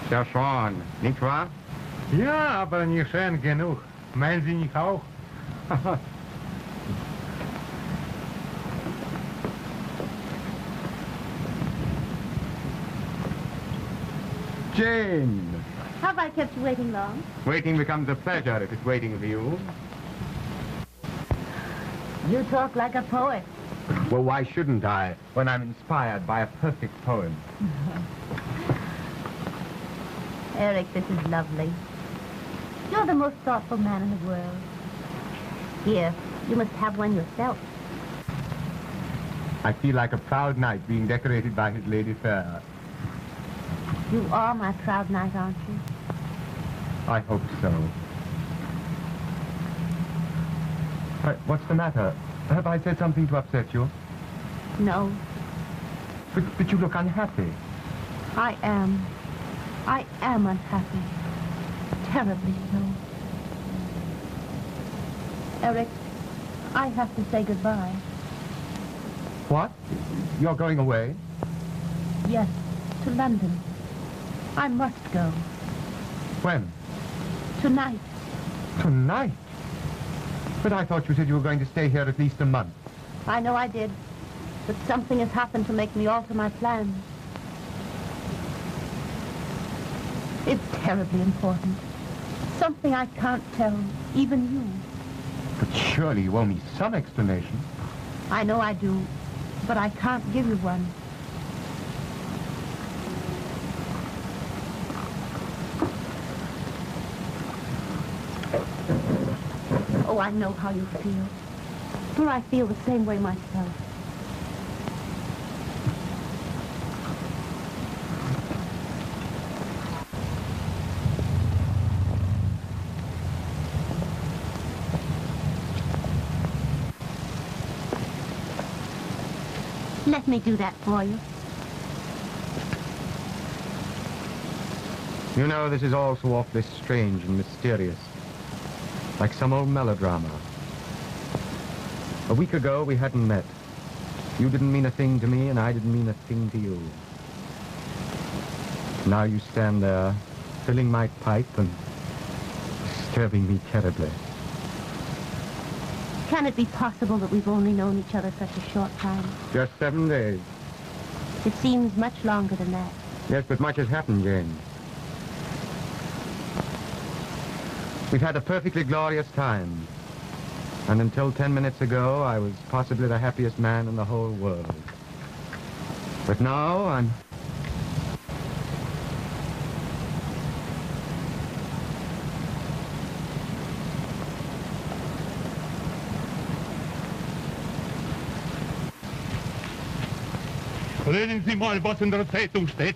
Gershon, nicht wahr? Ja, aber nicht schön genug. Meinen Sie nicht auch? Jane! Have I kept you waiting long? Waiting becomes a pleasure if it's waiting for you. You talk like a poet. Well, why shouldn't I, when I'm inspired by a perfect poem? Eric, this is lovely. You're the most thoughtful man in the world. Here, you must have one yourself. I feel like a proud knight being decorated by his lady fair. You are my proud knight, aren't you? I hope so. What's the matter? Have I said something to upset you? No. But you look unhappy. I am unhappy. Terribly so. Eric, I have to say goodbye. What? You're going away? Yes, to London. I must go. When? Tonight. Tonight? But I thought you said you were going to stay here at least a month. I know I did, but something has happened to make me alter my plans. It's terribly important. Something I can't tell, even you. But surely you owe me some explanation. I know I do, but I can't give you one. Oh, I know how you feel. For I feel the same way myself. Let me do that for you. You know, this is all so awfully strange and mysterious. Like some old melodrama. A week ago, we hadn't met. You didn't mean a thing to me, and I didn't mean a thing to you. Now you stand there, filling my pipe and disturbing me terribly. Can it be possible that we've only known each other such a short time? Just 7 days. It seems much longer than that. Yes, but much has happened, Jane. We've had a perfectly glorious time. And until 10 minutes ago, I was possibly the happiest man in the whole world. But now, I'm... Reden Sie mal, was in der Zeitung steht.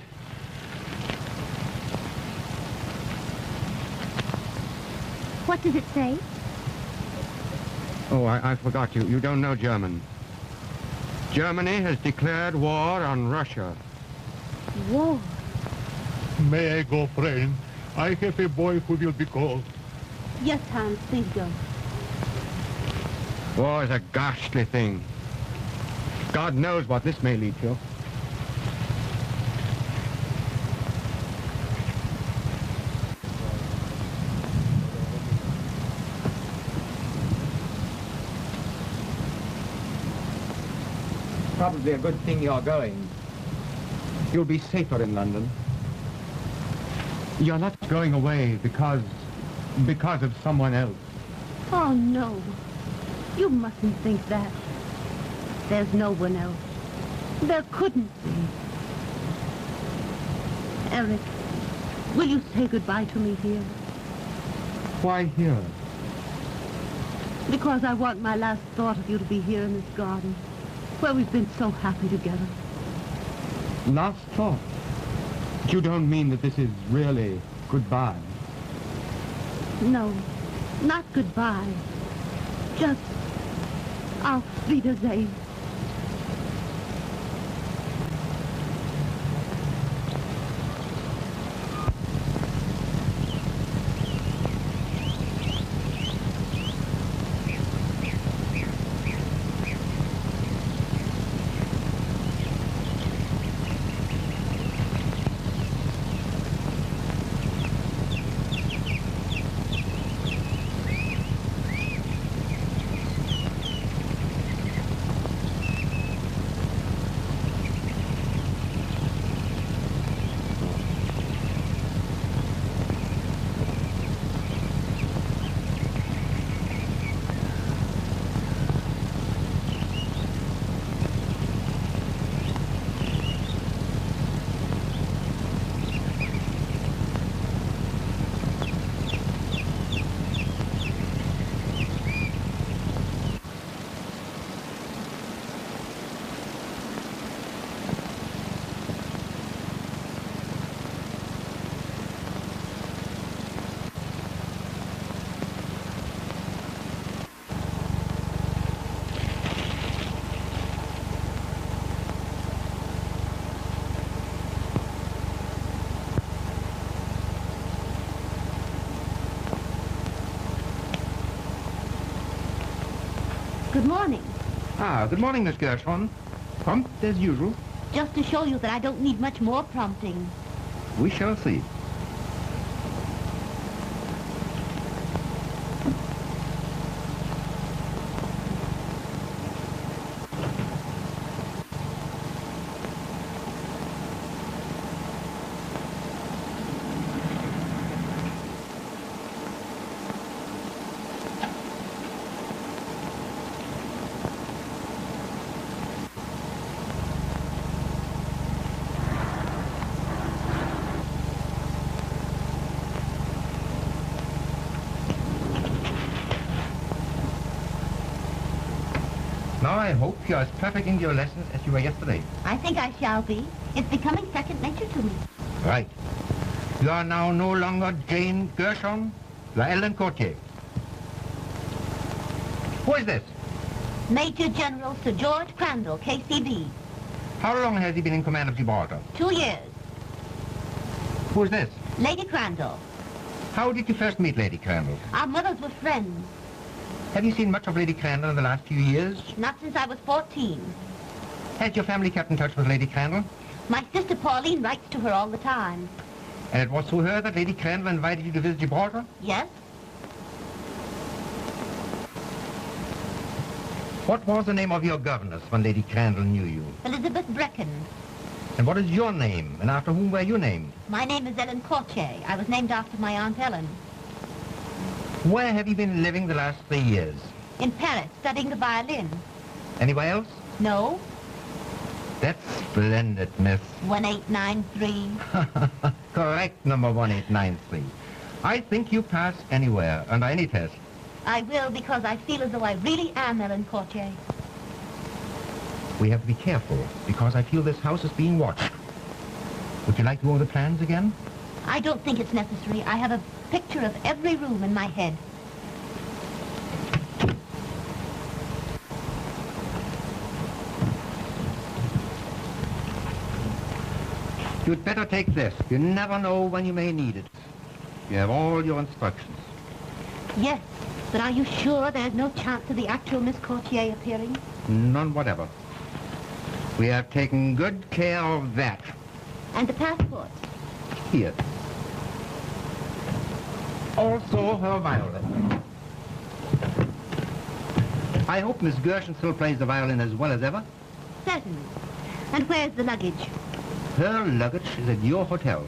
What does it say? Oh, I forgot you. You don't know German. Germany has declared war on Russia. War? May I go, friend? I have a boy who will be called. Yes, Hans, please go. War is a ghastly thing. God knows what this may lead to. Probably a good thing you're going. You'll be safer in London. You're not going away because of someone else. Oh, no. You mustn't think that. There's no one else. There couldn't be. Eric, will you say goodbye to me here? Why here? Because I want my last thought of you to be here in this garden, where we've been so happy together. Last thought? You don't mean that this is really goodbye? No, not goodbye. Just auf Wiedersehen. Good morning. Ah, good morning, Miss Gershon. Prompt as usual. Just to show you that I don't need much more prompting. We shall see. Now I hope you are as perfect in your lessons as you were yesterday. I think I shall be. It's becoming second nature to me. Right. You are now no longer Jane Gershon, you are Ellen Courtier. Who is this? Major General Sir George Crandall, KCB. How long has he been in command of Gibraltar? 2 years. Who is this? Lady Crandall. How did you first meet Lady Crandall? Our mothers were friends. Have you seen much of Lady Crandall in the last few years? Not since I was 14. Has your family kept in touch with Lady Crandall? My sister Pauline writes to her all the time. And it was through her that Lady Crandall invited you to visit Gibraltar? Yes? What was the name of your governess when Lady Crandall knew you? Elizabeth Brecken. And what is your name, and after whom were you named? My name is Ellen Courtier. I was named after my Aunt Ellen. Where have you been living the last 3 years? In Paris, studying the violin. Anywhere else? No? That's splendid, miss. 1893. Correct, number 1893. I think you pass anywhere, under any test. I will because I feel as though I really am Ellen Courtier. We have to be careful, because I feel this house is being watched. Would you like to go over the plans again? I don't think it's necessary. I have a picture of every room in my head. You'd better take this. You never know when you may need it. You have all your instructions. Yes, but are you sure there's no chance of the actual Miss Courtier appearing? None whatever. We have taken good care of that. And the passports? Here. Also her violin. I hope Miss Gershon still plays the violin as well as ever. Certainly. And where's the luggage? Her luggage is at your hotel.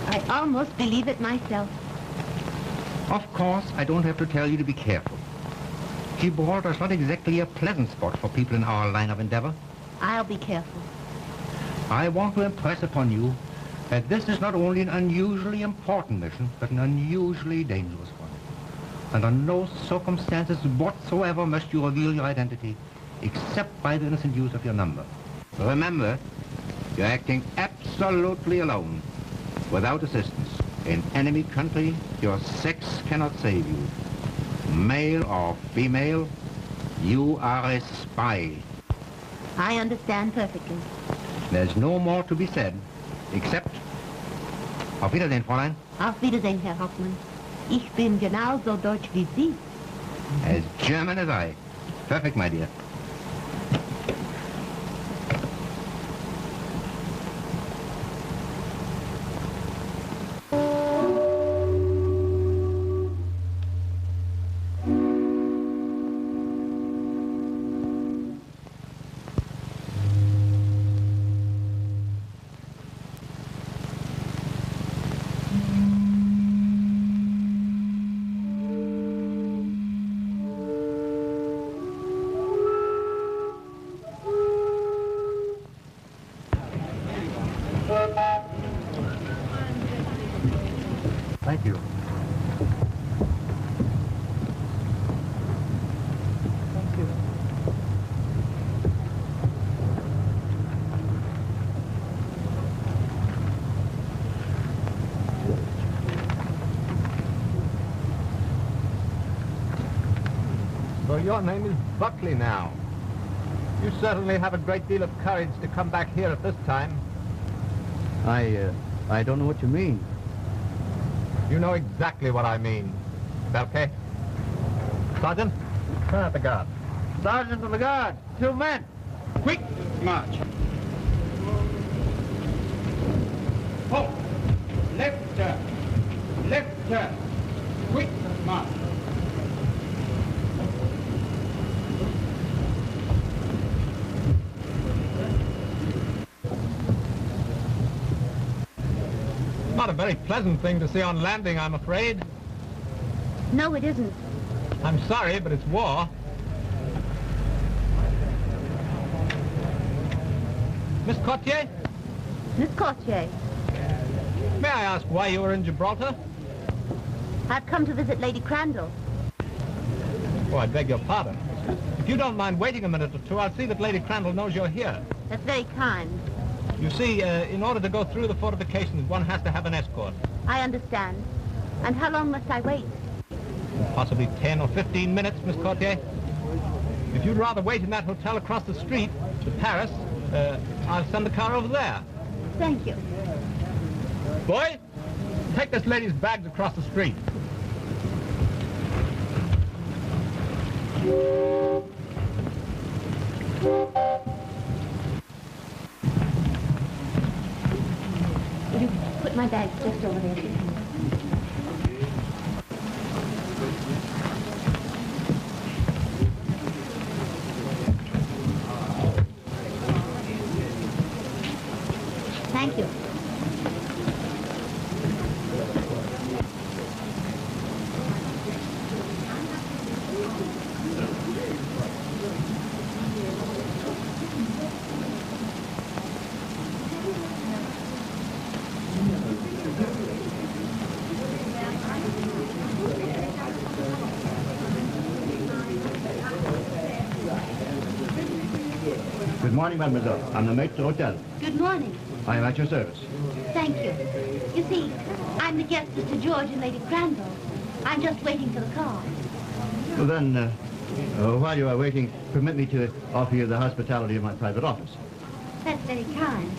I almost believe it myself. Of course, I don't have to tell you to be careful. Gibraltar's not exactly a pleasant spot for people in our line of endeavor. I'll be careful. I want to impress upon you that this is not only an unusually important mission, but an unusually dangerous one. Under no circumstances whatsoever must you reveal your identity, except by the innocent use of your number. Remember, you're acting absolutely alone, without assistance. In enemy country, your sex cannot save you. Male or female, you are a spy. I understand perfectly. There's no more to be said, except... Auf Wiedersehen, Fräulein. Auf Wiedersehen, Herr Hoffmann. Ich bin genauso deutsch wie Sie. As German as I. Perfect, my dear. Thank you. Thank you. So your name is Buckley now. You certainly have a great deal of courage to come back here at this time. I don't know what you mean. You know exactly what I mean. Belke? Sergeant, turn out the guard. Sergeant of the guard, 2 men. Quick, march. Halt. Left turn. Left turn. Quick, march. Not a very pleasant thing to see on landing, I'm afraid. No, it isn't. I'm sorry, but it's war. Miss Courtier, Miss Courtier, may I ask why you were in Gibraltar? I've come to visit Lady Crandall. Oh, I beg your pardon. If you don't mind waiting a minute or two, I'll see that Lady Crandall knows you're here. That's very kind. You see, in order to go through the fortifications, one has to have an escort. I understand. And how long must I wait? Possibly 10 or 15 minutes, Miss Courtier. If you'd rather wait in that hotel across the street to Paris, I'll send the car over there. Thank you. Boy, take this lady's bags across the street. Will you put my bags just over there, please? Thank you. Good morning, mademoiselle. I'm the mate of the hotel. Good morning. I am at your service. Thank you. You see, I'm the guest, Mr. George and Lady Crandall. I'm just waiting for the car. Well, then, while you are waiting, permit me to offer you the hospitality of my private office. That's very kind.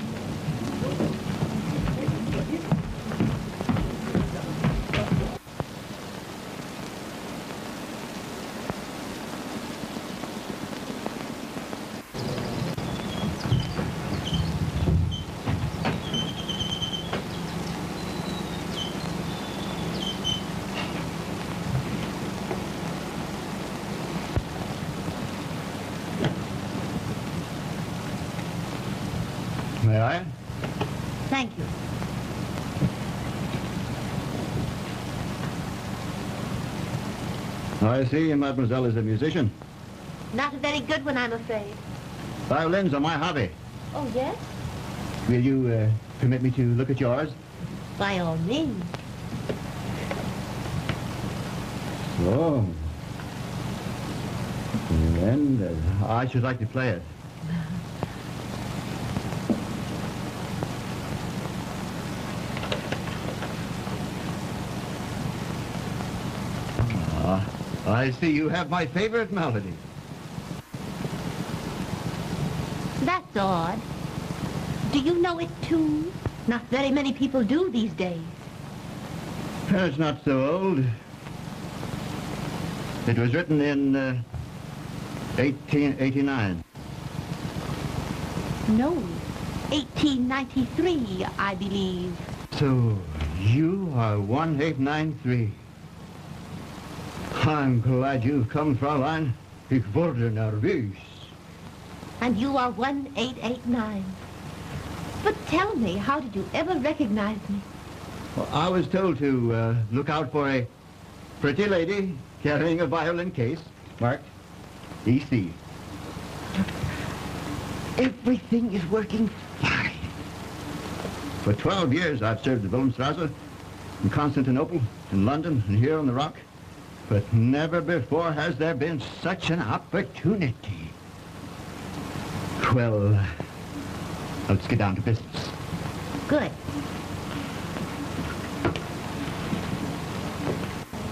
May I? Thank you. I see mademoiselle is a musician. Not a very good one, I'm afraid. Violins are my hobby. Oh, yes? Will you permit me to look at yours? By all means. So. And I should like to play it. I see you have my favorite melody. That's odd. Do you know it, too? Not very many people do these days. It's not so old. It was written in 1889. No, 1893, I believe. So, you are 1893. I'm glad you've come, Fraulein. Ich wurde nervös. And you are 1889. But tell me, how did you ever recognize me? Well, I was told to look out for a pretty lady carrying a violin case marked EC. Everything is working fine. For 12 years I've served the Wilhelmstrasse, in Constantinople, in London, and here on the Rock. But never before has there been such an opportunity. Well, let's get down to business. Good.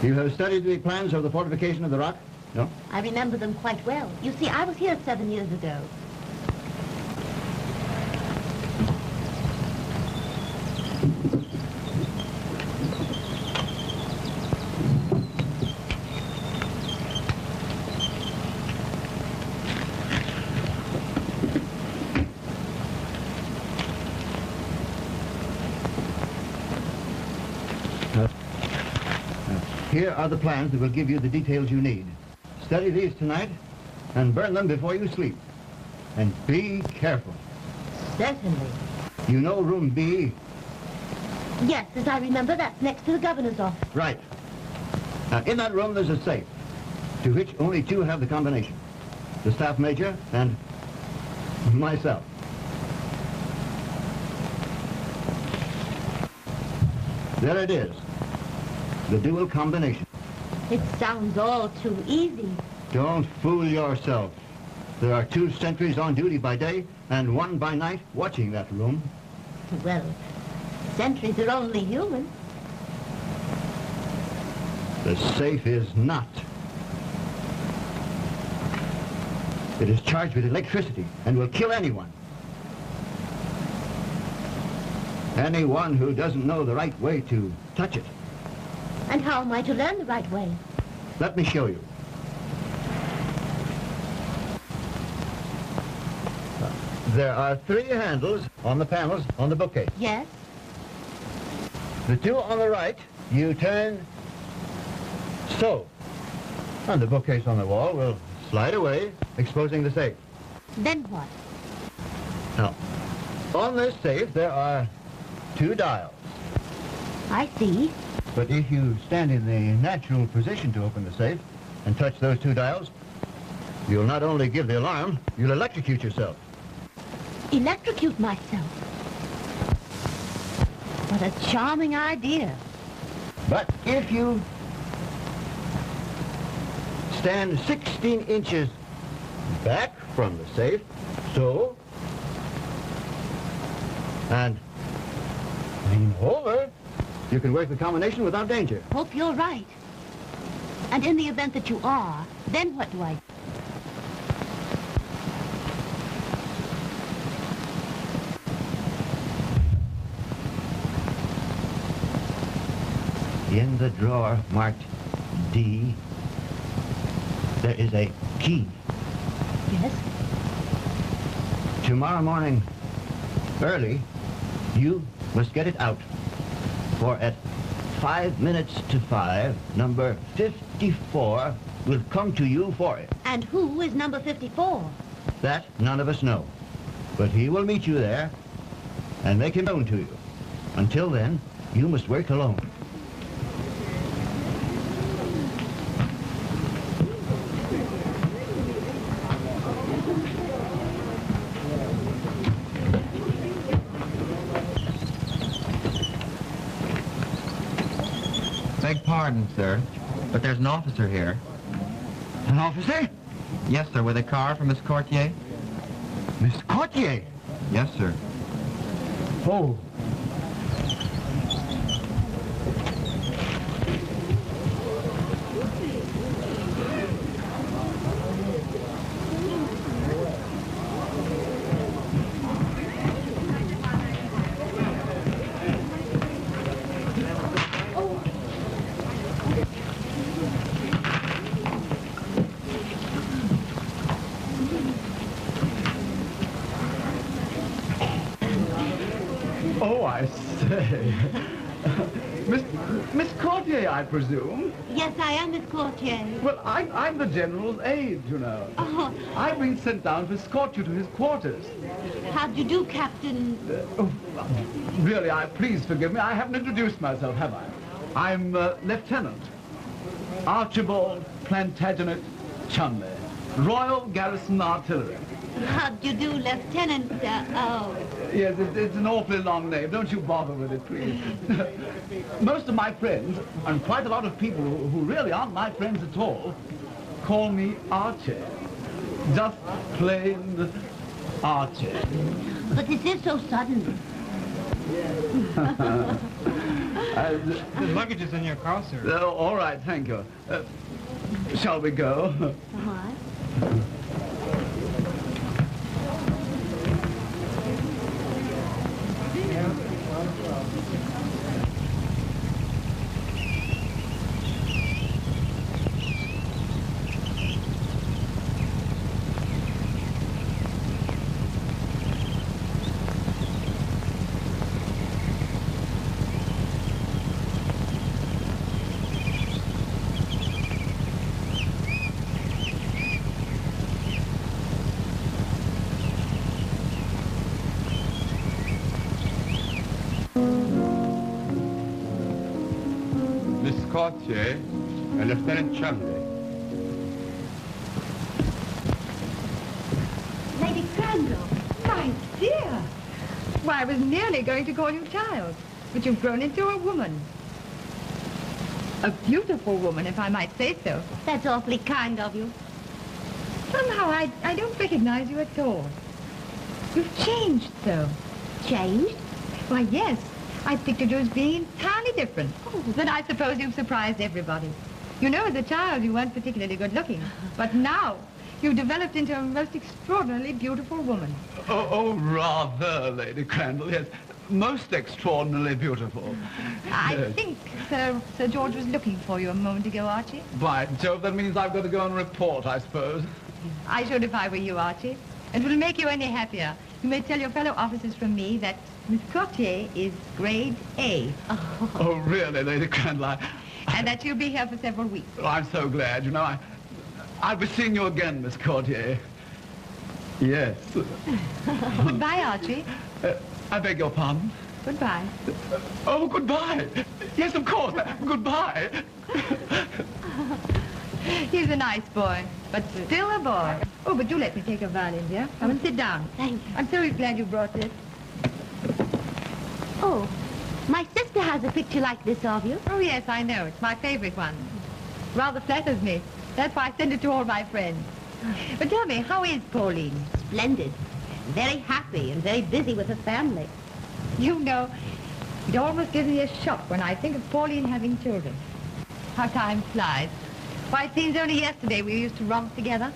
You have studied the plans of the fortification of the Rock? No? I remember them quite well. You see, I was here 7 years ago. Here are the plans that will give you the details you need. Study these tonight and burn them before you sleep. And be careful. Certainly. You know room B? Yes, as I remember, that's next to the governor's office. Right. Now, in that room there's a safe, to which only two have the combination. The staff major and myself. There it is. The dual combination. It sounds all too easy. Don't fool yourself. There are 2 sentries on duty by day and 1 by night watching that room. Well, sentries are only human. The safe is not. It is charged with electricity and will kill anyone. Anyone who doesn't know the right way to touch it. And how am I to learn the right way? Let me show you. There are 3 handles on the panels on the bookcase. Yes? The 2 on the right, you turn so. And the bookcase on the wall will slide away, exposing the safe. Then what? Now, on this safe, there are 2 dials. I see. But if you stand in the natural position to open the safe and touch those 2 dials, you'll not only give the alarm, you'll electrocute yourself. Electrocute myself. What a charming idea. But if you stand 16 inches back from the safe, so, and lean over, you can work the combination without danger. Hope you're right. And in the event that you are, then what do I do? In the drawer marked D, there is a key. Yes? Tomorrow morning, early, you must get it out. For at 5 minutes to 5, number 54 will come to you for it. And who is number 54? That none of us know. But he will meet you there and make him known to you. Until then, you must work alone. Beg pardon, sir, but there's an officer here. An officer? Yes, sir, with a car for Miss Courtier? Miss Courtier? Yes, sir. Oh. Oh, I say. Miss Courtier, I presume? Yes, I am Miss Courtier. Well, I'm the General's aide, you know. Oh, I've been sent down to escort you to his quarters. how do you do, Captain? Really, please forgive me. I haven't introduced myself, have I? I'm Lieutenant Archibald Plantagenet Chumley, Royal Garrison Artillery. How do you do, Lieutenant? Yes, it's an awfully long name. Don't you bother with it, please. Most of my friends, and quite a lot of people who really aren't my friends at all, call me Archie. Just plain Archie. But this is so sudden. The luggage is in your car, sir. Oh, all right, thank you. Shall we go? What? Miss Cartier and Lieutenant Chumley. Lady Crandall. My dear! Why, I was nearly going to call you child, but you've grown into a woman. A beautiful woman, if I might say so. That's awfully kind of you. Somehow, I don't recognize you at all. You've changed so. Changed? Why, yes. I pictured you as being entirely different. Oh, then I suppose you've surprised everybody. You know, as a child, you weren't particularly good-looking. But now, you've developed into a most extraordinarily beautiful woman. Oh, rather, Lady Crandall, yes. Most extraordinarily beautiful. I Yes. think Sir George was looking for you a moment ago, Archie. By Jove, that means I've got to go and report, I suppose. I should if I were you, Archie. It will make you any happier. You may tell your fellow officers from me that Miss Courtier is grade A. Oh, really, Lady Crandall? And that you'll be here for several weeks. I'm so glad. You know, I'll be seeing you again, Miss Courtier. Yes. Goodbye, Archie. I beg your pardon? Goodbye. Oh, goodbye. Yes, of course. Goodbye. He's a nice boy, but still a boy. Oh, but do let me take your violin, dear. Come and sit down. Thank you. I'm so glad you brought this. Oh, my sister has a picture like this of you. Oh, yes, I know. It's my favorite one. Rather flatters me. That's why I send it to all my friends. But tell me, how is Pauline? Splendid. Very happy and very busy with her family. You know, it almost gives me a shock when I think of Pauline having children. How time flies. Why, it seems only yesterday we used to romp together.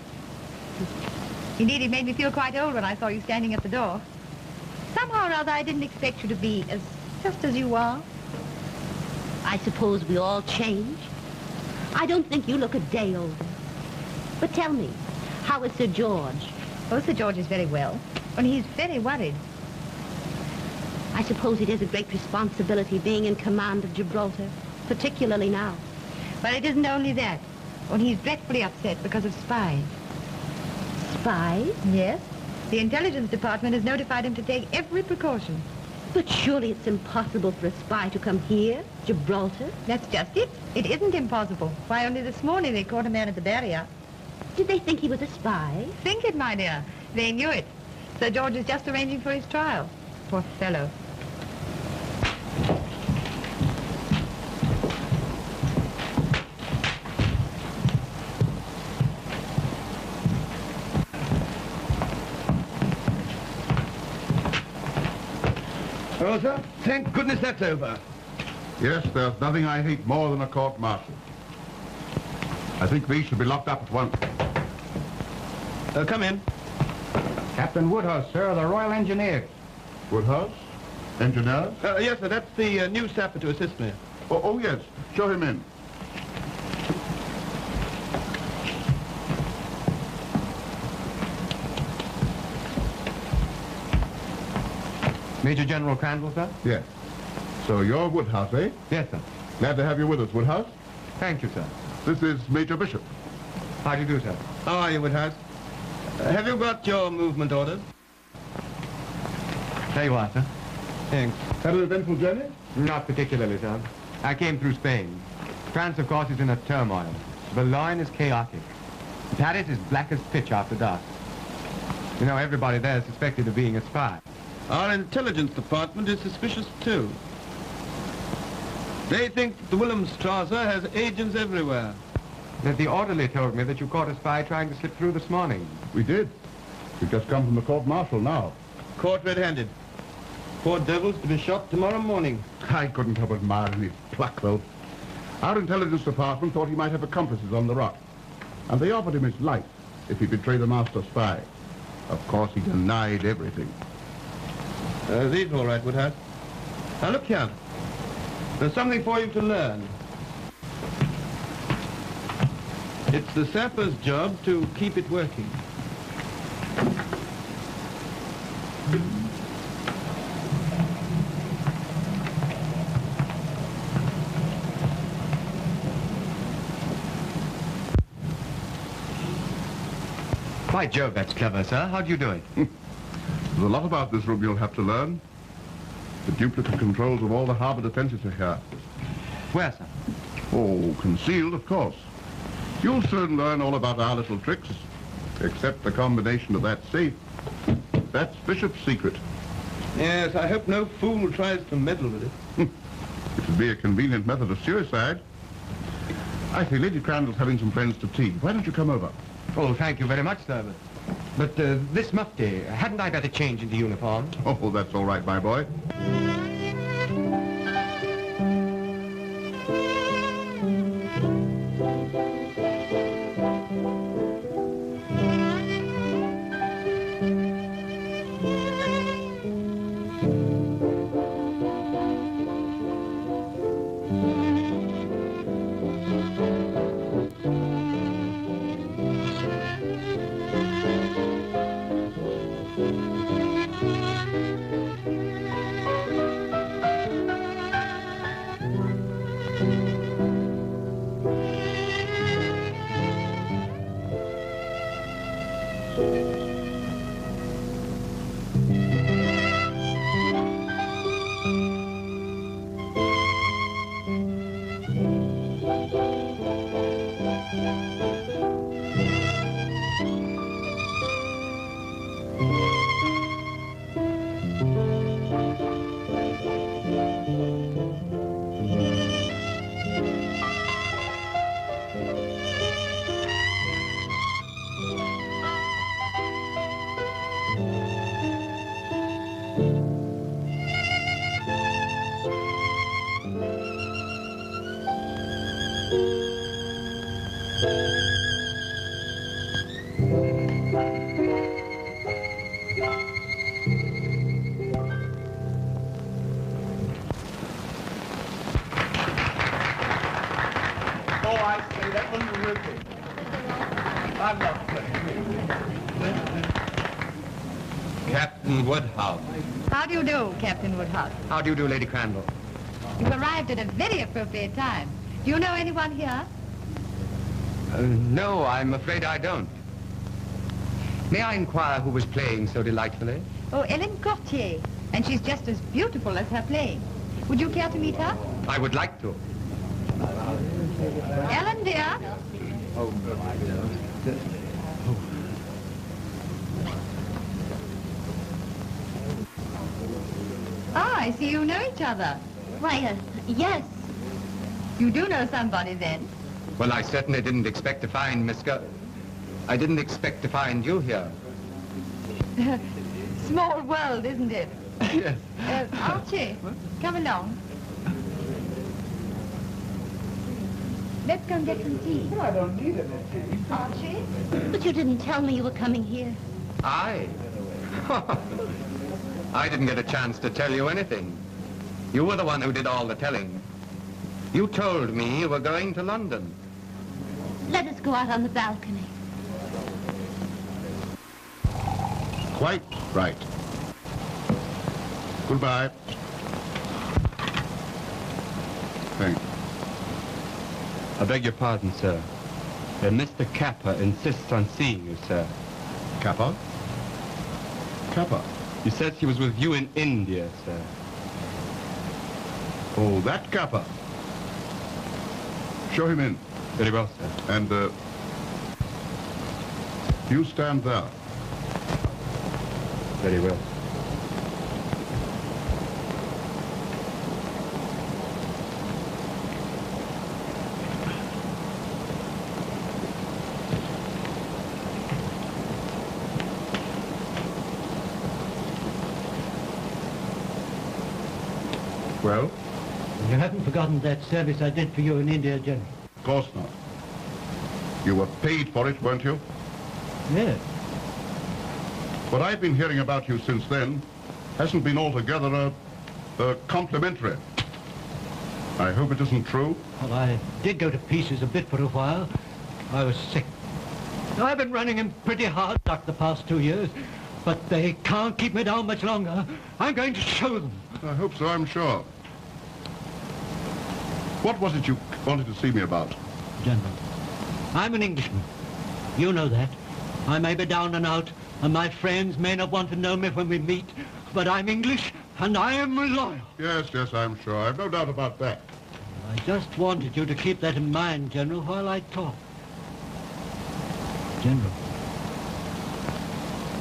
Indeed, it made me feel quite old when I saw you standing at the door. Somehow or other, I didn't expect you to be just as you are. I suppose we all change. I don't think you look a day older. But tell me, how is Sir George? Oh, Sir George is very well, but he's very worried. I suppose it is a great responsibility being in command of Gibraltar, particularly now. But it isn't only that. Well, he's dreadfully upset because of spies. Spies? Yes. The intelligence department has notified him to take every precaution. But surely it's impossible for a spy to come here, Gibraltar. That's just it. It isn't impossible. Why, only this morning they caught a man at the barrier. Did they think he was a spy? Think it, my dear. They knew it. Sir George is just arranging for his trial. Poor fellow. Well, sir, thank goodness that's over. Yes, there's nothing I hate more than a court-martial. I think these should be locked up at once. Come in. Captain Woodhouse, sir, of the Royal Engineers. Woodhouse? Engineers? Yes, sir, that's the new sapper to assist me. Oh, yes. Show him in. Major General Crandall, sir? Yes. So you're Woodhouse, eh? Yes, sir. Glad to have you with us, Woodhouse. Thank you, sir. This is Major Bishop. How do you do, sir? How are you, Woodhouse? Have you got your movement orders? There you are, sir. Thanks. Had an eventful journey? Not particularly, sir. I came through Spain. France, of course, is in a turmoil. Boulogne is chaotic. Paris is black as pitch after dark. You know, everybody there is suspected of being a spy. Our intelligence department is suspicious, too. They think that the Wilhelmstrasse has agents everywhere. That the orderly told me that you caught a spy trying to slip through this morning. We did. We've just come from the court-martial now. Caught red-handed. Poor devil's to be shot tomorrow morning. I couldn't help admiring his pluck, though. Our intelligence department thought he might have accomplices on the rock. And they offered him his life if he betrayed the master spy. Of course, he denied everything. These all right, Woodhouse. Now, look here. There's something for you to learn. It's the sapper's job to keep it working. By Jove, that's clever, sir. How do you do it? There's a lot about this room you'll have to learn. The duplicate controls of all the harbor defenses are here. Where, sir? Oh, concealed, of course. You'll soon learn all about our little tricks, except the combination of that safe. That's Bishop's secret. Yes, I hope no fool tries to meddle with it. It would be a convenient method of suicide. I see Lady Crandall's having some friends to tea. Why don't you come over? Oh, thank you very much, sir. But this mufti, hadn't I better change into uniform? Oh, that's all right, my boy. Captain Woodhouse. How do you do, Captain Woodhouse? How do you do, Lady Crandall? You arrived at a very appropriate time. Do you know anyone here? No, I'm afraid I don't. May I inquire who was playing so delightfully? Oh, Ellen Courtier. And she's just as beautiful as her playing. Would you care to meet her? I would like to. Ellen, dear. Ah, I see you know each other. Why, yes. You do know somebody then? Well, I certainly didn't expect to find Mischa. I didn't expect to find you here. Small world, isn't it? Yes. Archie, come along. Let's go and get some tea. I don't need any tea. Archie? But you didn't tell me you were coming here. I? I didn't get a chance to tell you anything. You were the one who did all the telling. You told me you were going to London. Let us go out on the balcony. Quite right. Goodbye. Thanks. I beg your pardon, sir. Mr. Capper insists on seeing you, sir. Kappa? Kappa? He says he was with you in India, sir. Oh, that Kappa. Show him in. Very well, sir. And, you stand there. Very well. Well? You haven't forgotten that service I did for you in India, General? Of course not. You were paid for it, weren't you? Yes. What I've been hearing about you since then hasn't been altogether complimentary. I hope it isn't true. Well, I did go to pieces a bit for a while. I was sick. I've been running him pretty hard like the past 2 years, but they can't keep me down much longer. I'm going to show them. I hope so, I'm sure. What was it you wanted to see me about? General, I'm an Englishman. You know that. I may be down and out, and my friends may not want to know me when we meet, but I'm English, and I am loyal. Yes, yes, I'm sure. I've no doubt about that. I just wanted you to keep that in mind, General, while I talk. General,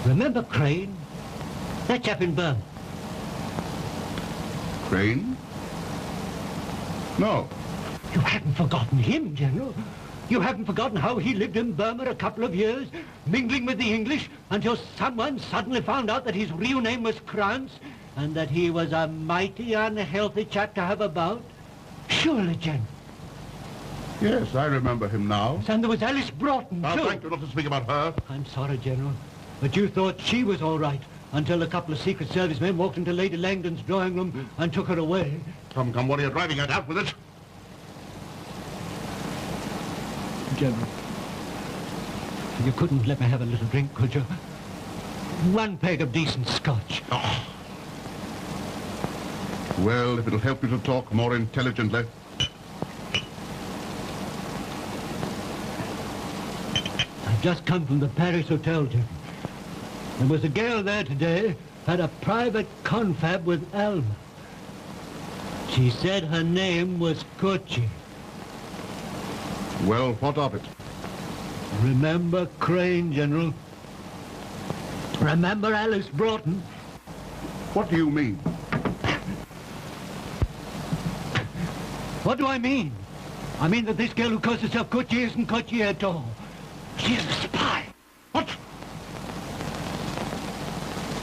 remember Crane? That chap in Burma. Crane? No. You haven't forgotten him, General. You haven't forgotten how he lived in Burma a couple of years, mingling with the English, until someone suddenly found out that his real name was Krantz, and that he was a mighty unhealthy chap to have about? Surely, General. Yes, I remember him now. And there was Alice Broughton, I'll too. thank you not to speak about her. I'm sorry, General, but you thought she was all right until a couple of Secret Service men walked into Lady Langdon's drawing room and took her away. Come, what are you driving at? Out with it. General, you couldn't let me have a little drink, could you? One peg of decent scotch. Oh. Well, if it'll help you to talk more intelligently. I've just come from the Paris Hotel, General. There was a girl there today, had a private confab with Alma. She said her name was Kochi. Well, what of it? Remember Crane, General? Remember Alice Broughton? What do you mean? What do I mean? I mean that this girl who calls herself Kochi isn't Kochi at all. She is a spy. What?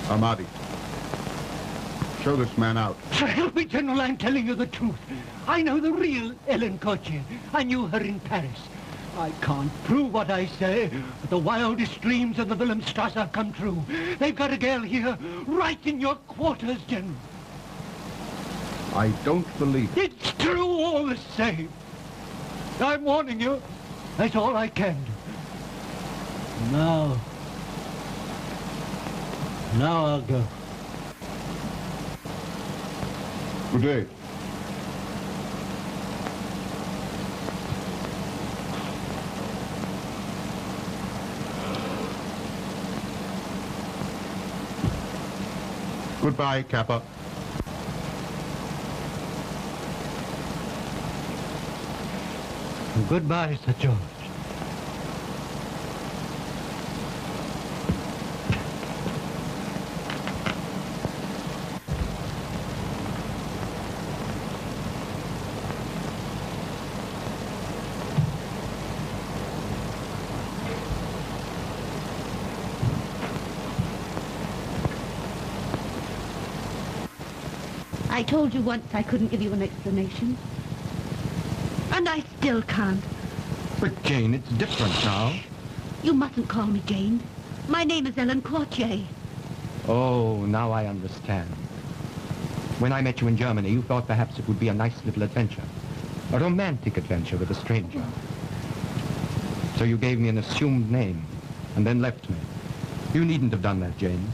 Ahmadi, show this man out. So help me, General, I'm telling you the truth. I know the real Ellen Kochi. I knew her in Paris. I can't prove what I say, but the wildest dreams of the Wilhelmstrasse have come true. They've got a girl here, right in your quarters, General. I don't believe it. It's true all the same. I'm warning you. That's all I can do. Now I'll go. Good day. Goodbye, Kappa. Goodbye, Sir George. I told you once I couldn't give you an explanation. And I still can't. But, Jane, it's different now. You mustn't call me Jane. My name is Ellen Courtier. Oh, now I understand. When I met you in Germany, you thought perhaps it would be a nice little adventure. A romantic adventure with a stranger. So you gave me an assumed name, and then left me. You needn't have done that, Jane.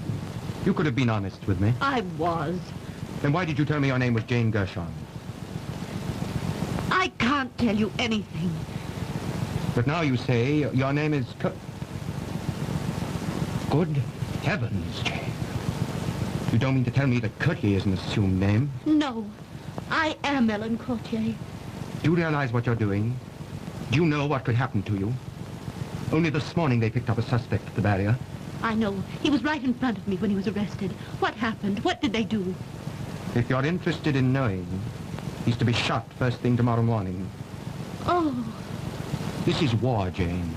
You could have been honest with me. I was. Then why did you tell me your name was Jane Gershon? I can't tell you anything. But now you say your name is... Good heavens, Jane. You don't mean to tell me that Curtley is an assumed name? No. I am Ellen Courtier. Do you realize what you're doing? Do you know what could happen to you? Only this morning they picked up a suspect at the barrier. I know. He was right in front of me when he was arrested. What happened? What did they do? If you're interested in knowing, he's to be shot first thing tomorrow morning. Oh. This is war, Jane.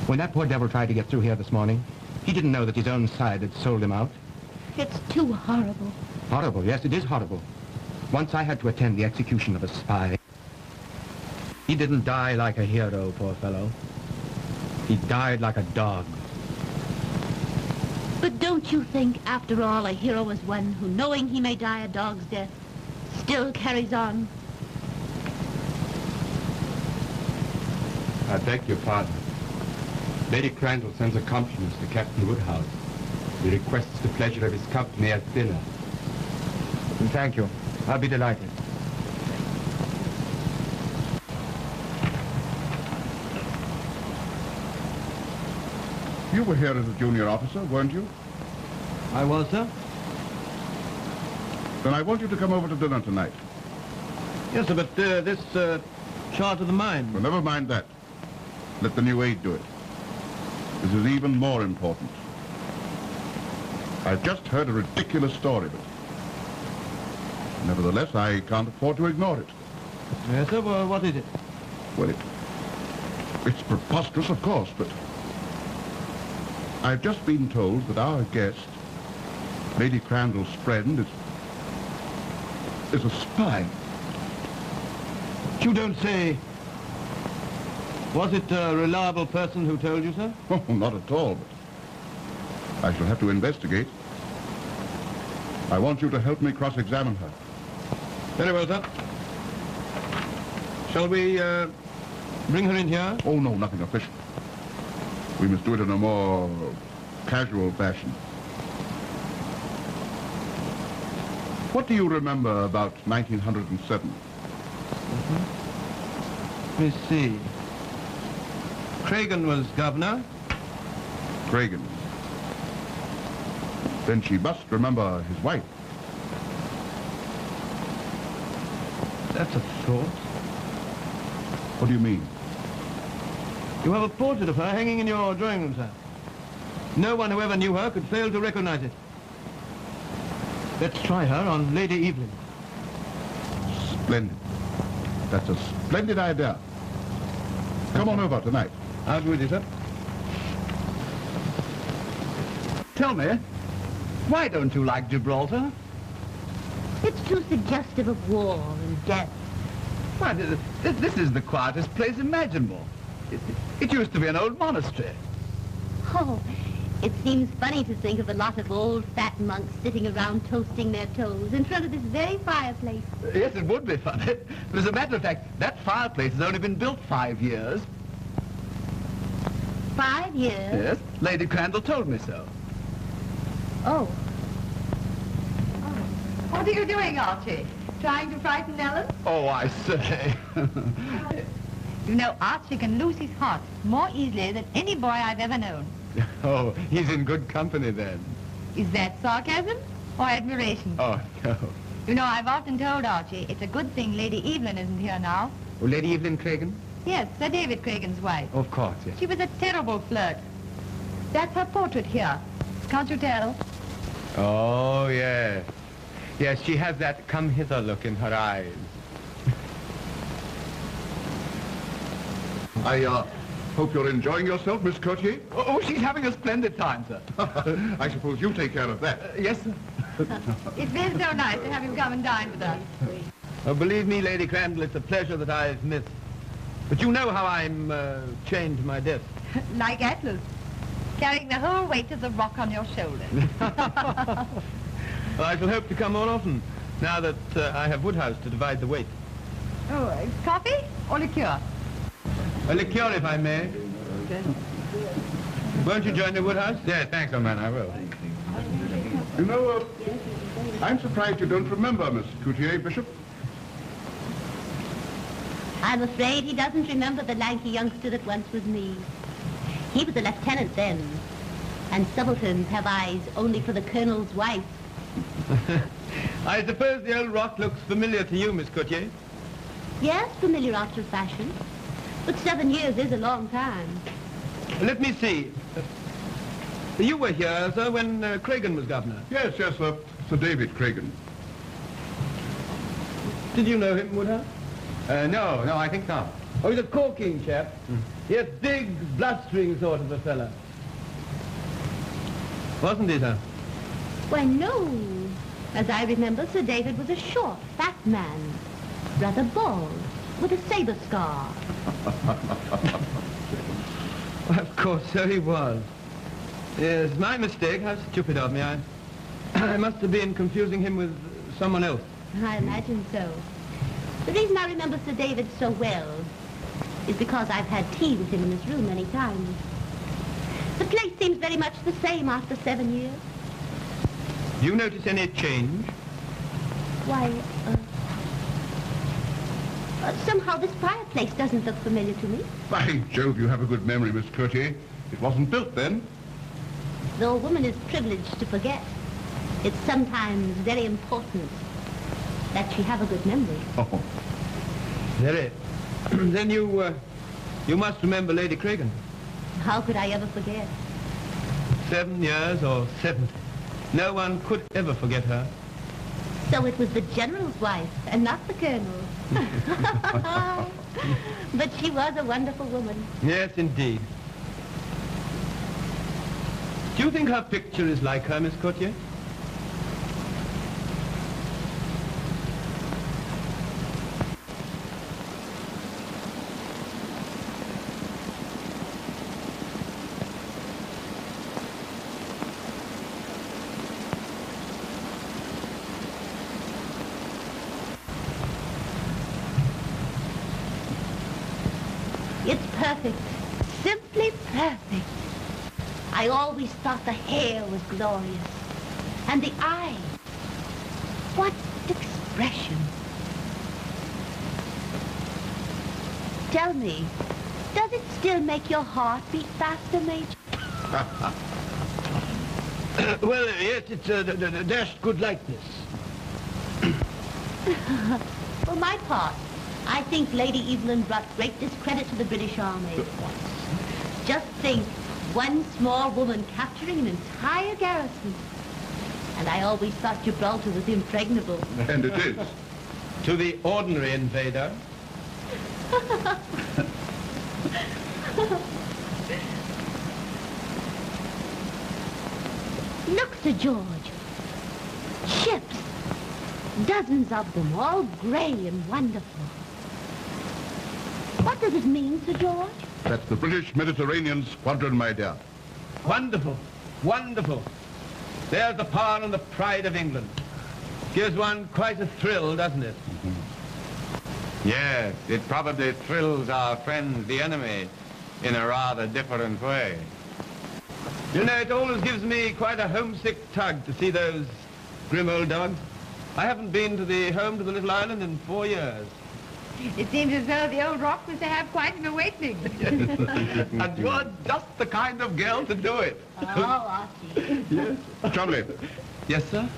When that poor devil tried to get through here this morning, he didn't know that his own side had sold him out. It's too horrible. Horrible, yes, it is horrible. Once I had to attend the execution of a spy. He didn't die like a hero, poor fellow. He died like a dog. But don't you think, after all, a hero is one who, knowing he may die a dog's death, still carries on? I beg your pardon. Lady Crandall sends her compliments to Captain Woodhouse. He requests the pleasure of his company at dinner. Thank you. I'll be delighted. You were here as a junior officer, weren't you? I was, sir. Then I want you to come over to dinner tonight. Yes, sir, but this chart of the mine... Well, never mind that. Let the new aide do it. This is even more important. I've just heard a ridiculous story, but nevertheless, I can't afford to ignore it. Yes, sir, well, what is it? Well, it's preposterous, of course, but I've just been told that our guest, Lady Crandall's friend, is a spy. You don't say... Was it a reliable person who told you, sir? Oh, not at all, but I shall have to investigate. I want you to help me cross-examine her. Very well, sir. Shall we bring her in here? Oh, no, nothing official. We must do it in a more casual fashion. What do you remember about 1907? Let me see. Craigan was governor. Craigan. Then she must remember his wife. That's a thought. What do you mean? You have a portrait of her hanging in your drawing room, sir. No one who ever knew her could fail to recognize it. Let's try her on Lady Evelyn. Splendid. That's a splendid idea. Come on over tonight. Out with you, sir. Tell me, why don't you like Gibraltar? It's too suggestive of war and death. Why, this is the quietest place imaginable. It used to be an old monastery. Oh, it seems funny to think of a lot of old fat monks sitting around toasting their toes in front of this very fireplace. Yes, it would be funny. But as a matter of fact, that fireplace has only been built 5 years. 5 years? Yes, Lady Crandall told me so. Oh. What are you doing, Archie? Trying to frighten Ellen? Oh, I say. You know, Archie can lose his heart more easily than any boy I've ever known. Oh, he's in good company then. Is that sarcasm or admiration? Oh, no. You know, I've often told Archie it's a good thing Lady Evelyn isn't here now. Oh, Lady Evelyn Craigan? Yes, Sir David Craigan's wife. Of course, yes. She was a terrible flirt. That's her portrait here. Can't you tell? Oh, yes. Yes, she has that come-hither look in her eyes. I hope you're enjoying yourself, Miss Courtier. Oh, she's having a splendid time, sir. I suppose you take care of that. Yes, sir. It's been so nice to have you come and dine with us. Oh, believe me, Lady Crandall, it's a pleasure that I've missed. But you know how I'm chained to my desk. Like Atlas, carrying the whole weight of the rock on your shoulders. Well, I shall hope to come more often, now that I have Woodhouse to divide the weight. Oh, coffee or liqueur? A liqueur, if I may. Okay. Won't you join me, Woodhouse? Yes, thanks, old man, I will. You know, I'm surprised you don't remember Miss Courtier, Bishop. I'm afraid he doesn't remember the lanky youngster that once was me. He was a lieutenant then, and subalterns have eyes only for the colonel's wife. I suppose the old rock looks familiar to you, Miss Courtier? Yes, familiar after fashion, but 7 years is a long time. Let me see. You were here, sir, when Craigan was governor. Yes, Sir David Craigan. Did you know him, Woodhouse? No, I think not. Oh, he's a corking chap. Yes, big, bloodstring sort of a fella. Wasn't he, sir? Why, no. As I remember, Sir David was a short, fat man, rather bald, with a saber scar. Well, of course, so he was. Yes, my mistake. How stupid of me. I must have been confusing him with someone else. I imagine so. The reason I remember Sir David so well is because I've had tea with him in this room many times. The place seems very much the same after 7 years. Do you notice any change? Why, somehow this fireplace doesn't look familiar to me. By Jove, you have a good memory, Miss Courtier. It wasn't built then. Though a woman is privileged to forget. It's sometimes very important that she have a good memory. Oh. Very. Then you must remember Lady Cragen. How could I ever forget? 7 years or 70. No one could ever forget her. So it was the general's wife and not the colonel. But she was a wonderful woman. Yes, indeed. Do you think her picture is like her, Miss Courtier? It's perfect. Simply perfect. I always thought the hair was glorious. And the eyes. What expression. Tell me, does it still make your heart beat faster, Major? Well, yes, it's a dashed good likeness. For my part, I think Lady Evelyn brought great discredit to the British Army. Just think, one small woman capturing an entire garrison. And I always thought Gibraltar was impregnable. And it is. To the ordinary invader. Look, Sir George. Ships. Dozens of them, all grey and wonderful. What does it mean, Sir George? That's the British Mediterranean Squadron, my dear. Wonderful. Wonderful. There's the power and the pride of England. Gives one quite a thrill, doesn't it? Yes, it probably thrills our friends, the enemy, in a rather different way. You know, it always gives me quite a homesick tug to see those grim old dogs. I haven't been to the home to the little island in 4 years. It seems as though the old rock was to have quite an awakening. And you're just the kind of girl to do it. Oh, Archie. Yes. Chumley, Yes, sir?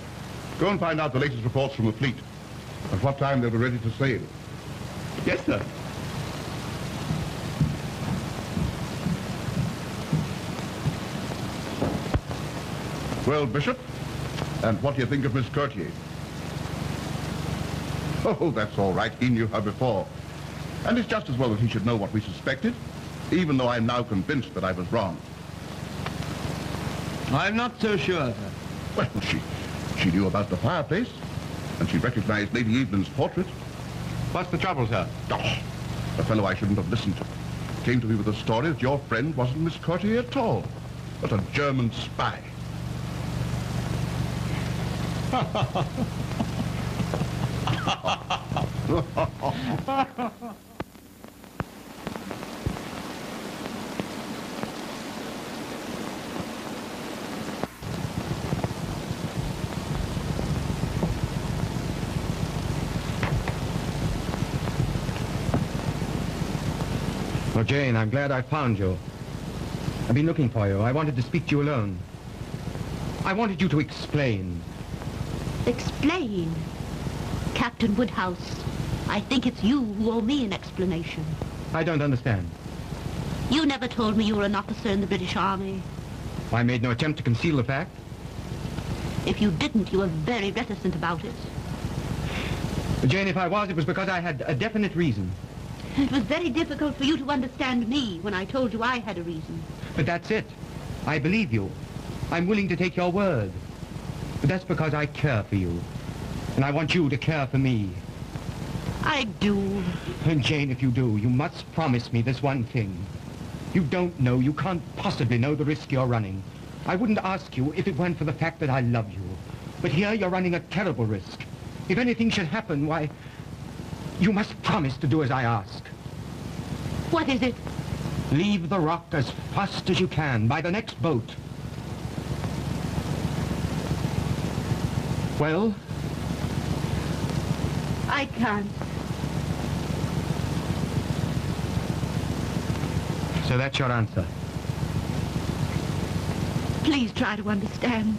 go and find out the latest reports from the fleet. At what time they'll be ready to sail. Yes, sir. Well, Bishop, and what do you think of Miss Courtier? Oh, that's all right. He knew her before. And it's just as well that he should know what we suspected, even though I'm now convinced that I was wrong. I'm not so sure, sir. Well, she knew about the fireplace, and she recognized Lady Evelyn's portrait. What's the trouble, sir? Oh, a fellow I shouldn't have listened to. Came to me with a story that your friend wasn't Miss Courtier at all, but a German spy. Well, Jane, I'm glad I found you. I've been looking for you. I wanted to speak to you alone. I wanted you to explain. Explain. Captain Woodhouse, I think it's you who owe me an explanation. I don't understand. You never told me you were an officer in the British Army. I made no attempt to conceal the fact. If you didn't, you were very reticent about it. Jane, if I was, it was because I had a definite reason. It was very difficult for you to understand me when I told you I had a reason. But that's it. I believe you. I'm willing to take your word. But that's because I care for you. And I want you to care for me. I do. And Jane, if you do, you must promise me this one thing. You don't know, you can't possibly know the risk you're running. I wouldn't ask you if it weren't for the fact that I love you. But here you're running a terrible risk. If anything should happen, why, you must promise to do as I ask. What is it? Leave the rock as fast as you can, by the next boat. Well? I can't. So that's your answer. Please try to understand.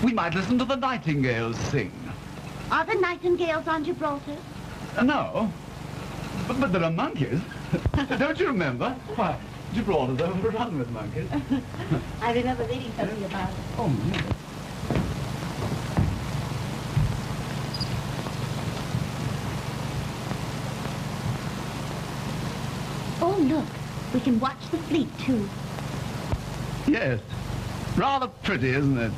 We might listen to the nightingales sing. Are the nightingales on Gibraltar? No. But there are monkeys. Don't you remember? Why, Gibraltar's overrun with monkeys. I remember reading something about it. Oh, yes. Oh, look. We can watch the fleet, too. Yes. Rather pretty, isn't it?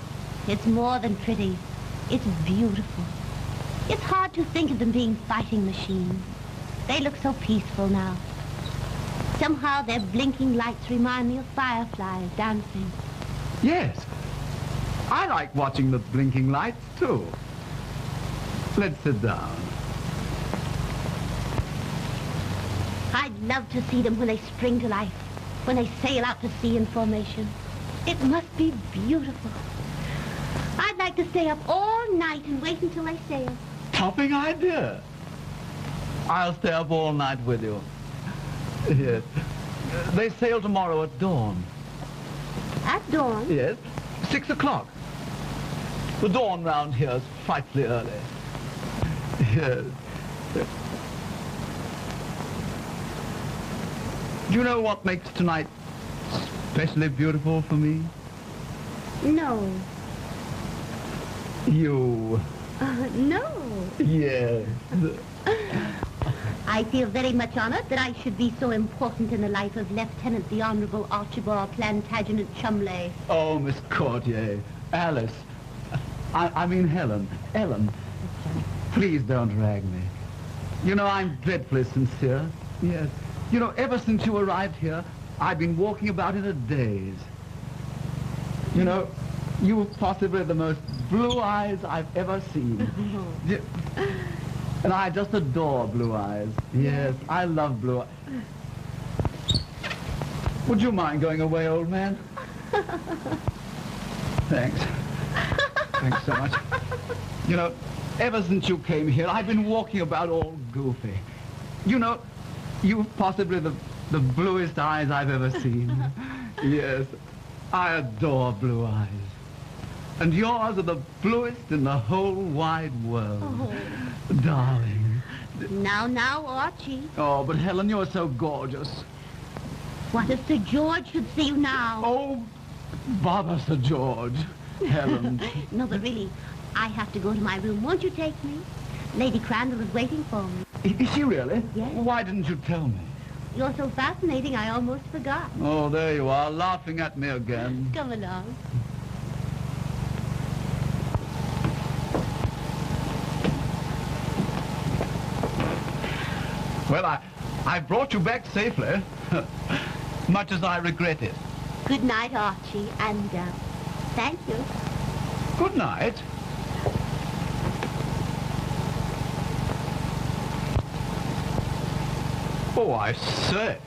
It's more than pretty. It's beautiful. It's hard to think of them being fighting machines. They look so peaceful now. Somehow their blinking lights remind me of fireflies dancing. Yes. I like watching the blinking lights, too. Let's sit down. I'd love to see them when they spring to life, when they sail out to sea in formation. It must be beautiful. I'd like to stay up all night and wait until they sail. Topping idea. I'll stay up all night with you. Yes. They sail tomorrow at dawn. At dawn? Yes. 6 o'clock. The dawn round here is frightfully early. Yes. Do you know what makes tonight especially beautiful for me? No. You. No. Yes. I feel very much honored that I should be so important in the life of Lieutenant the Honorable Archibald Plantagenet Chumley. Oh, Miss Courtier. Alice. I mean Helen. Ellen. Please don't rag me. You know, I'm dreadfully sincere. Yes. You know, ever since you arrived here, I've been walking about in a daze. You know, you've possibly the most blue eyes I've ever seen. And I just adore blue eyes. Yes, I love blue eyes. Would you mind going away, old man? Thanks. Thanks so much. You know, ever since you came here, I've been walking about all goofy. You know, you've possibly the bluest eyes I've ever seen. Yes, I adore blue eyes. And yours are the bluest in the whole wide world. Oh. Darling. Now, Archie. Oh, but Helen, you're so gorgeous. What if Sir George should see you now? Oh, bother Sir George. Helen. No, but really, I have to go to my room. Won't you take me? Lady Crandall is waiting for me. Is she really? Yes. Why didn't you tell me? You're so fascinating, I almost forgot. Oh, there you are, laughing at me again. Come along. Well, I brought you back safely, much as I regret it. Good night, Archie, and thank you. Good night. Oh, I say.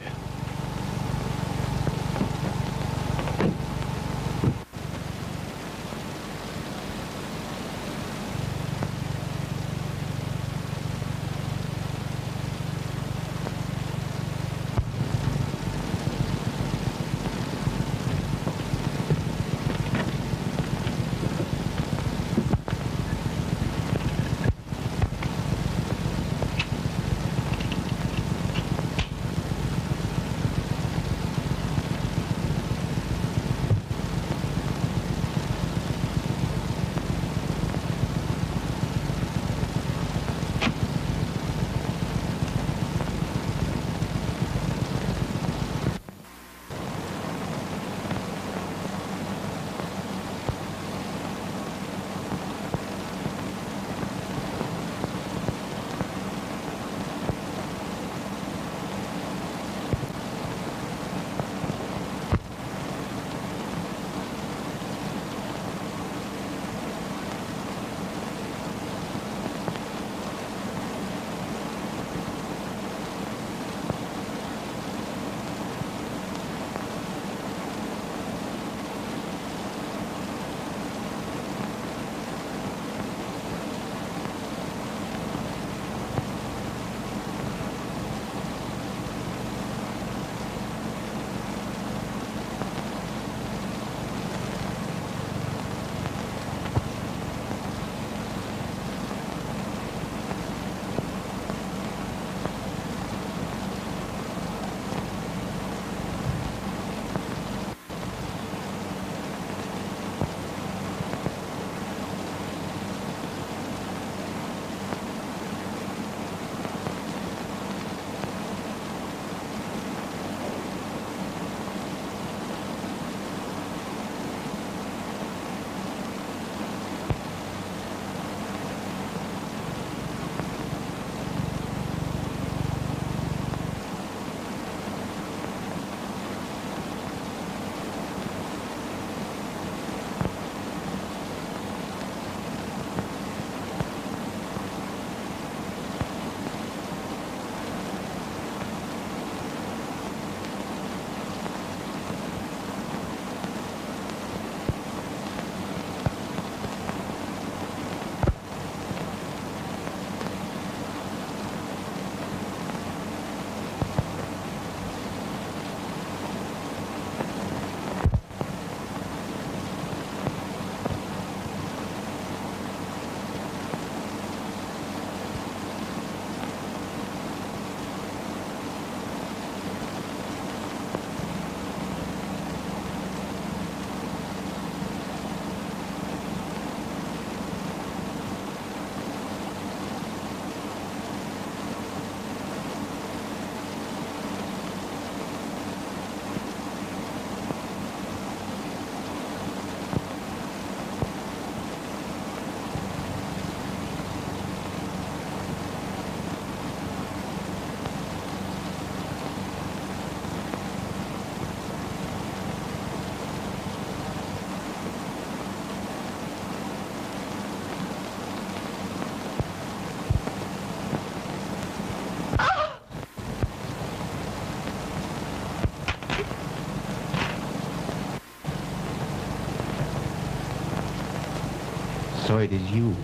So it is you.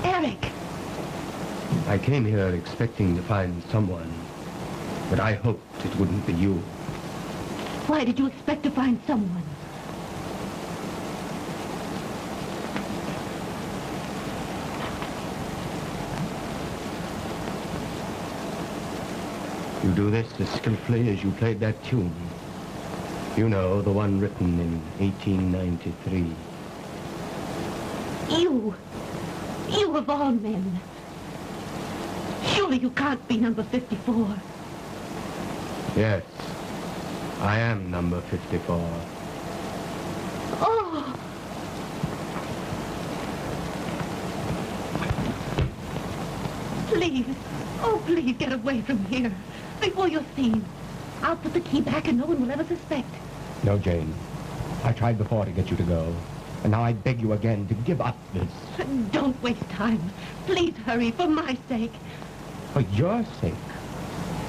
Eric! I came here expecting to find someone, but I hoped it wouldn't be you. Why did you expect to find someone? You do this as skillfully as you played that tune. You know, the one written in 1893. You of all men. Surely you can't be number 54. Yes, I am number 54. Oh! Please, oh please get away from here before you're seen. I'll put the key back and no one will ever suspect. No, Jane. I tried before to get you to go, and now I beg you again to give up this. Don't waste time. Please hurry, for my sake. For your sake.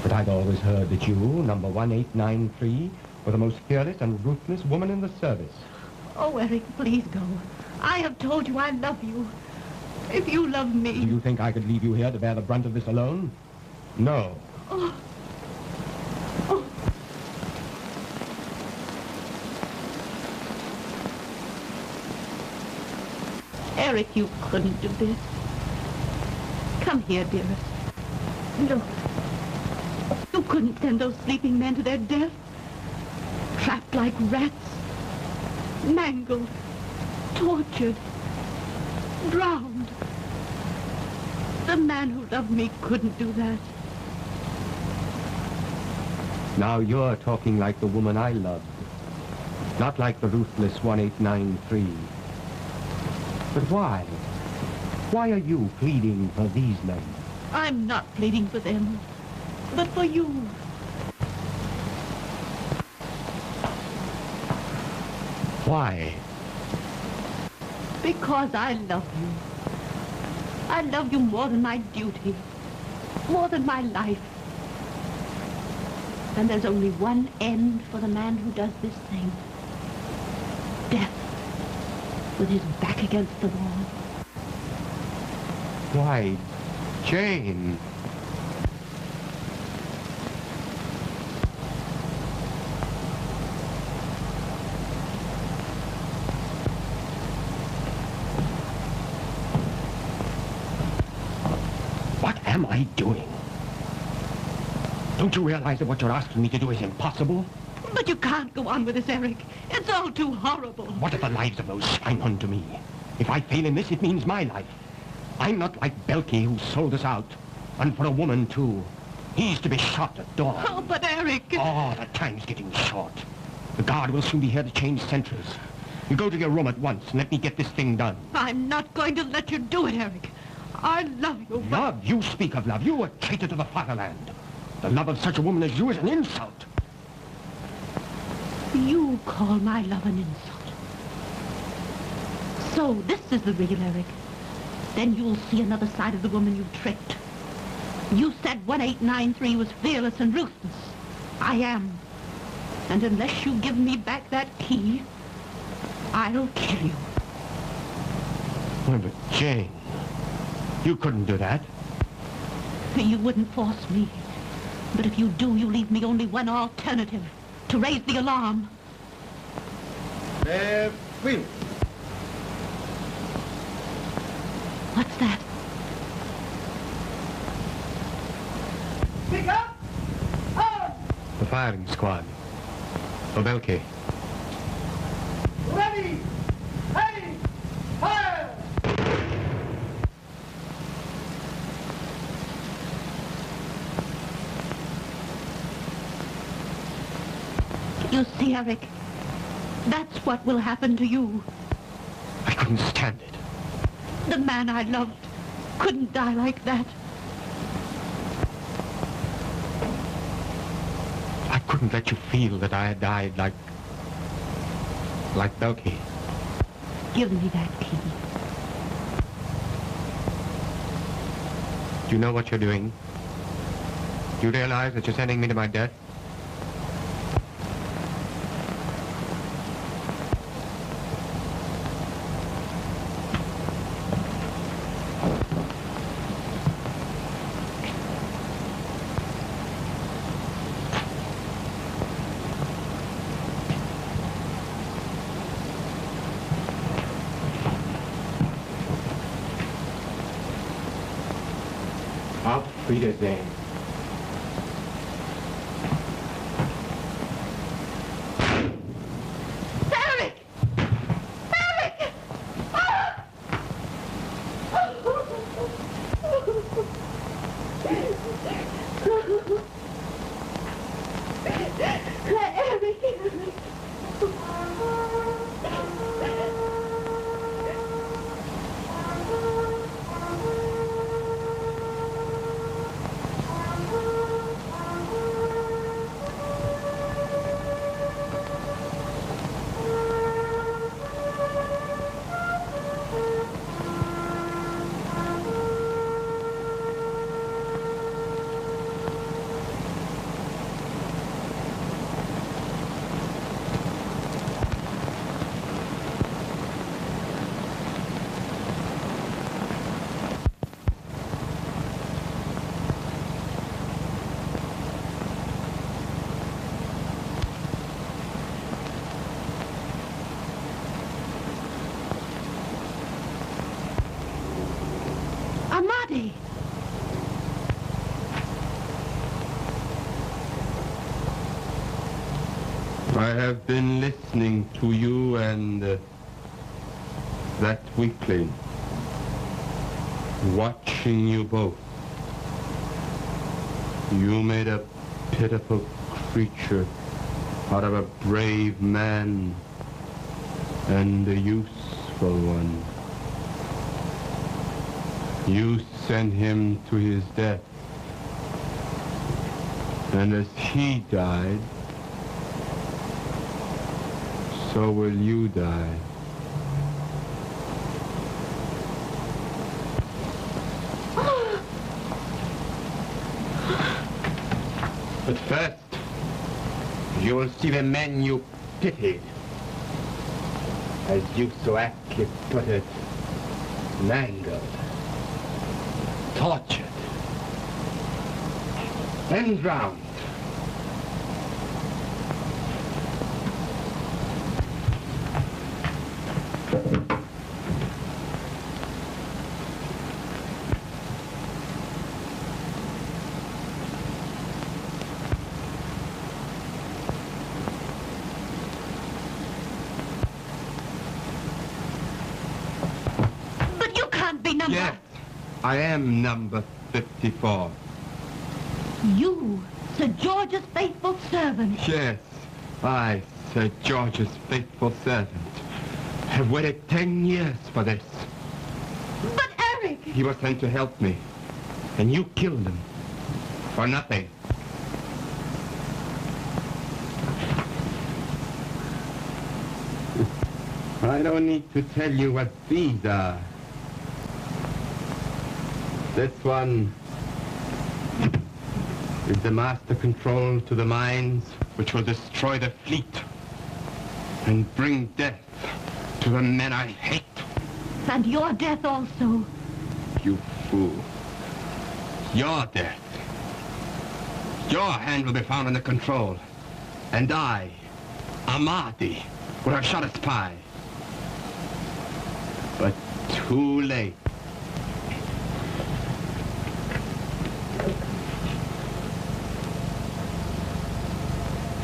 But I'd always heard that you, number 1893, were the most fearless and ruthless woman in the service. Oh, Eric, please go. I have told you I love you. If you love me... Do you think I could leave you here to bear the brunt of this alone? No. Oh. Oh. Eric, you couldn't do this. Come here, dearest. Look. You couldn't send those sleeping men to their death. Trapped like rats. Mangled. Tortured. Drowned. The man who loved me couldn't do that. Now you're talking like the woman I loved. Not like the ruthless 1893. But why? Why are you pleading for these men? I'm not pleading for them, but for you. Why? Because I love you. I love you more than my duty, more than my life. And there's only one end for the man who does this thing. Death, with his back against the wall. Why, Jane? What am I doing? Don't you realize that what you're asking me to do is impossible? But you can't go on with this, Eric. It's all too horrible. What are the lives of those swine to me? If I fail in this, it means my life. I'm not like Belkey, who sold us out. And for a woman, too. He's to be shot at dawn. Oh, but Eric... Oh, the time's getting short. The guard will soon be here to change sentries. You go to your room at once and let me get this thing done. I'm not going to let you do it, Eric. I love you, but... Love? You speak of love. You a traitor to the fatherland. The love of such a woman as you is an insult. You call my love an insult. So this is the real Eric. Then you'll see another side of the woman you tricked. You said 1893 was fearless and ruthless. I am. And unless you give me back that key, I'll kill you. Oh, but Jane, you couldn't do that. You wouldn't force me. But if you do, you leave me only one alternative. To raise the alarm. Wheel. What's that? Pick up! On! The firing squad. For Belkey. Ready! Aim! Fire! You see, Eric, that's what will happen to you. I couldn't stand it. The man I loved couldn't die like that. I couldn't let you feel that I had died like Belkey. Give me that key. Do you know what you're doing? Do you realize that you're sending me to my death? Wiedersehen. I have been listening to you and that weakling, watching you both. You made a pitiful creature out of a brave man and a useful one. You sent him to his death, and as he died, so will you die. But first, you will see the men you pitied, as you so aptly put it, mangled, tortured, and drowned. Yes, I am number 54. You, Sir George's faithful servant. Yes, I, Sir George's faithful servant, have waited 10 years for this. But Eric! He was sent to help me, and you killed him. For nothing. I don't need to tell you what these are. This one is the master control to the mines which will destroy the fleet and bring death to the men I hate. And your death also. You fool. Your death. Your hand will be found on the control. And I, Amadi, would have shot a spy. But too late.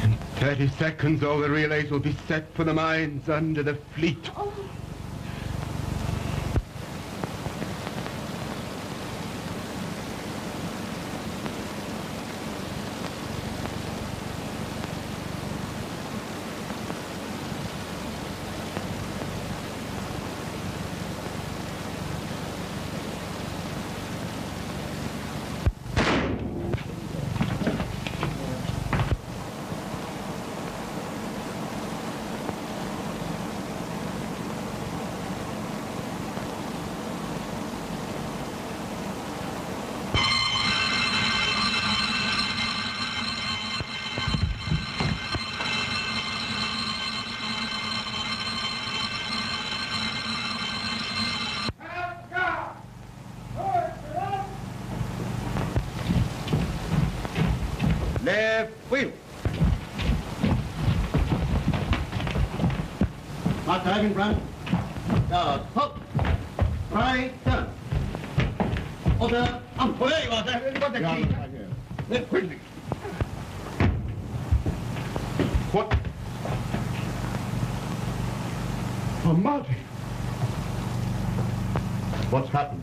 In 30 seconds, all the relays will be set for the mines under the fleet. Oh. Left wheel. Not diving front. Down. Hook. Right turn. Order! Oh, there you are, sir. You've got the key. Quickly. What? Oh, Marty. What's happened?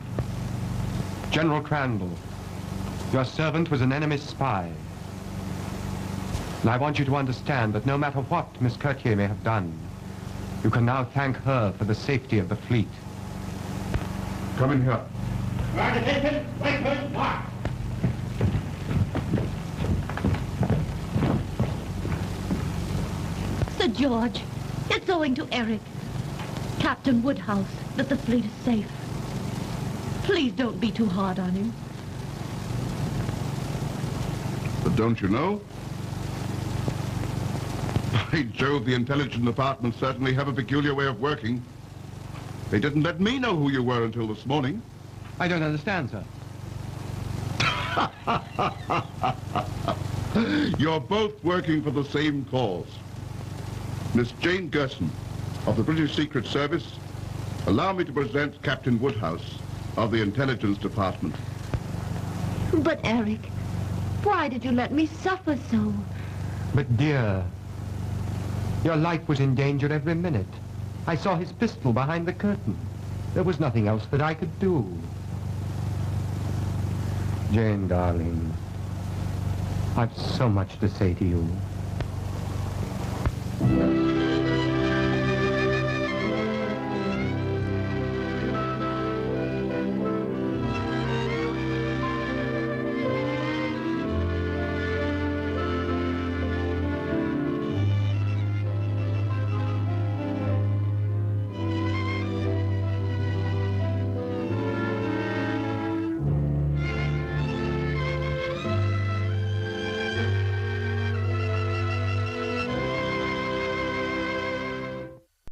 General Crandall, your servant was an enemy spy. And I want you to understand that no matter what Miss Courtier may have done, you can now thank her for the safety of the fleet. Come in here. Right, attention. Wait, first, mark. Sir George, it's owing to Eric, Captain Woodhouse, that the fleet is safe. Please don't be too hard on him. But don't you know? By Jove, the intelligence department certainly have a peculiar way of working. They didn't let me know who you were until this morning. I don't understand, sir. You're both working for the same cause. Miss Jane Gershon of the British Secret Service, allow me to present Captain Woodhouse of the Intelligence Department. But Eric, why did you let me suffer so? But dear, your life was in danger every minute. I saw his pistol behind the curtain. There was nothing else that I could do. Jane, darling, I've so much to say to you.